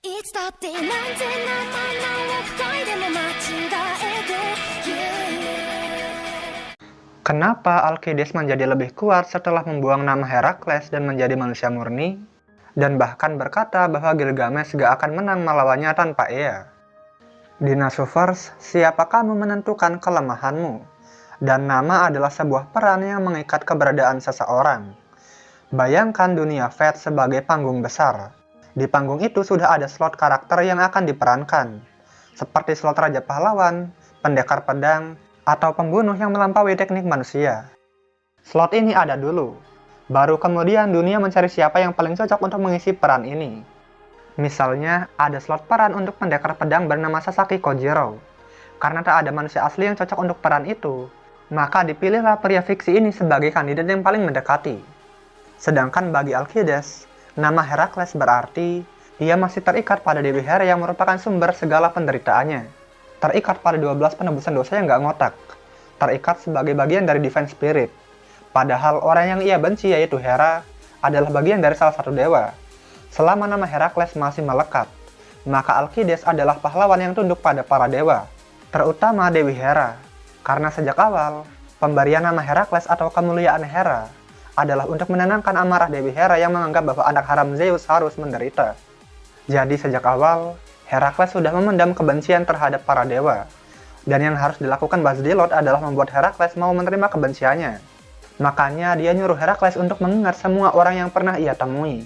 いつだって何千何万何億回でも間違えて Kenapa Alkides menjadi lebih kuat setelah membuang nama Herakles dan menjadi manusia murni? Dan bahkan berkata bahwa Gilgamesh gak akan menang melawannya tanpa ia. Di Nasuverse, siapa kamu menentukan kelemahanmu? Dan nama adalah sebuah peran yang mengikat keberadaan seseorang. Bayangkan dunia Fate sebagai panggung besar. Di panggung itu sudah ada slot karakter yang akan diperankan, seperti slot Raja Pahlawan, Pendekar Pedang, atau pembunuh yang melampaui teknik manusia. Slot ini ada dulu, baru kemudian dunia mencari siapa yang paling cocok untuk mengisi peran ini. Misalnya, ada slot peran untuk pendekar pedang bernama Sasaki Kojiro. Karena tak ada manusia asli yang cocok untuk peran itu, maka dipilihlah pria fiksi ini sebagai kandidat yang paling mendekati. Sedangkan bagi Alkides, nama Herakles berarti ia masih terikat pada Dewi Hera yang merupakan sumber segala penderitaannya. Terikat pada 12 penebusan dosa yang gak ngotak, terikat sebagai bagian dari Divine Spirit. Padahal orang yang ia benci yaitu Hera adalah bagian dari salah satu dewa. Selama nama Herakles masih melekat, maka Alkides adalah pahlawan yang tunduk pada para dewa, terutama Dewi Hera. Karena sejak awal, pemberian nama Herakles atau kemuliaan Hera adalah untuk menenangkan amarah Dewi Hera yang menganggap bahwa anak haram Zeus harus menderita. Jadi sejak awal, Herakles sudah memendam kebencian terhadap para dewa, dan yang harus dilakukan Basdilot adalah membuat Herakles mau menerima kebenciannya. Makanya dia nyuruh Herakles untuk mengingat semua orang yang pernah ia temui.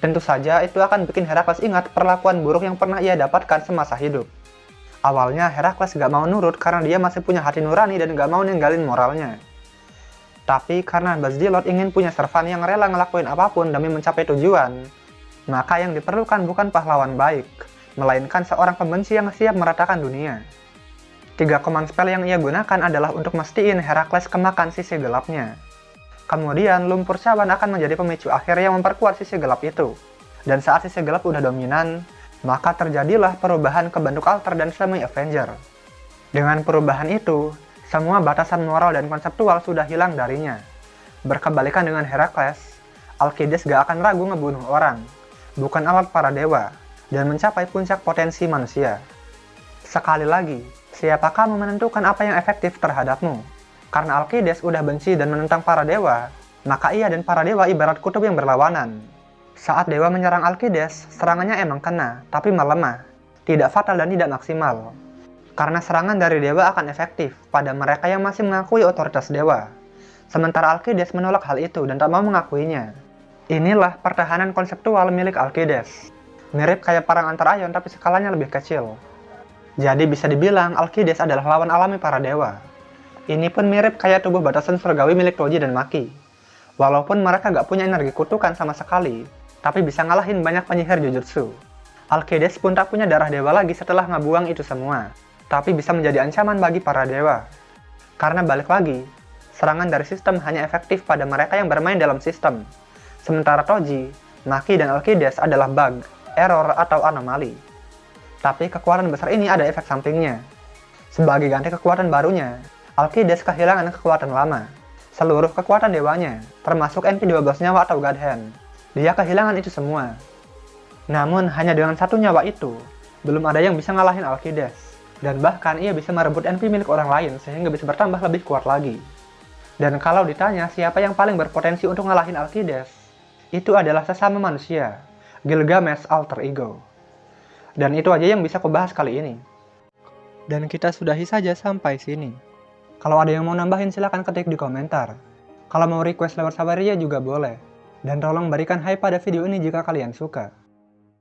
Tentu saja itu akan bikin Herakles ingat perlakuan buruk yang pernah ia dapatkan semasa hidup. Awalnya Herakles gak mau nurut karena dia masih punya hati nurani dan gak mau ninggalin moralnya. Tapi karena Basdilot ingin punya servan yang rela ngelakuin apapun demi mencapai tujuan, maka yang diperlukan bukan pahlawan baik, melainkan seorang pembenci yang siap meratakan dunia. 3 command spell yang ia gunakan adalah untuk mastiin Herakles kemakan sisi gelapnya. Kemudian lumpur cawan akan menjadi pemicu akhir yang memperkuat sisi gelap itu. Dan saat sisi gelap udah dominan, maka terjadilah perubahan ke bentuk alter dan semi-avenger. Dengan perubahan itu, semua batasan moral dan konseptual sudah hilang darinya. Berkebalikan dengan Herakles, Alkides gak akan ragu ngebunuh orang, bukan alat para dewa, dan mencapai puncak potensi manusia. Sekali lagi, siapa kamu menentukan apa yang efektif terhadapmu? Karena Alkides udah benci dan menentang para dewa, maka ia dan para dewa ibarat kutub yang berlawanan. Saat dewa menyerang Alkides, serangannya emang kena, tapi melemah, tidak fatal dan tidak maksimal. Karena serangan dari dewa akan efektif pada mereka yang masih mengakui otoritas dewa. Sementara Alkides menolak hal itu dan tak mau mengakuinya. Inilah pertahanan konseptual milik Alkides. Mirip kayak perang antar Aion tapi skalanya lebih kecil. Jadi bisa dibilang Alkides adalah lawan alami para dewa. Ini pun mirip kayak tubuh batasan surgawi milik Roji dan Maki. Walaupun mereka gak punya energi kutukan sama sekali, tapi bisa ngalahin banyak penyihir Jujutsu. Alkides pun tak punya darah dewa lagi setelah ngebuang itu semua, tapi bisa menjadi ancaman bagi para dewa. Karena balik lagi, serangan dari sistem hanya efektif pada mereka yang bermain dalam sistem. Sementara Toji, Maki, dan Alkides adalah bug, error, atau anomali. Tapi kekuatan besar ini ada efek sampingnya. Sebagai ganti kekuatan barunya, Alkides kehilangan kekuatan lama. Seluruh kekuatan dewanya, termasuk NP12 nyawa atau God Hand, dia kehilangan itu semua. Namun hanya dengan 1 nyawa itu, belum ada yang bisa ngalahin Alkides. Dan bahkan ia bisa merebut NP milik orang lain sehingga bisa bertambah lebih kuat lagi. Dan kalau ditanya siapa yang paling berpotensi untuk ngalahin Alkides, itu adalah sesama manusia, Gilgamesh alter ego. Dan itu aja yang bisa kubahas kali ini. Dan kita sudahi saja sampai sini. Kalau ada yang mau nambahin silahkan ketik di komentar. Kalau mau request lewat Saweria juga boleh. Dan tolong berikan hype pada video ini jika kalian suka.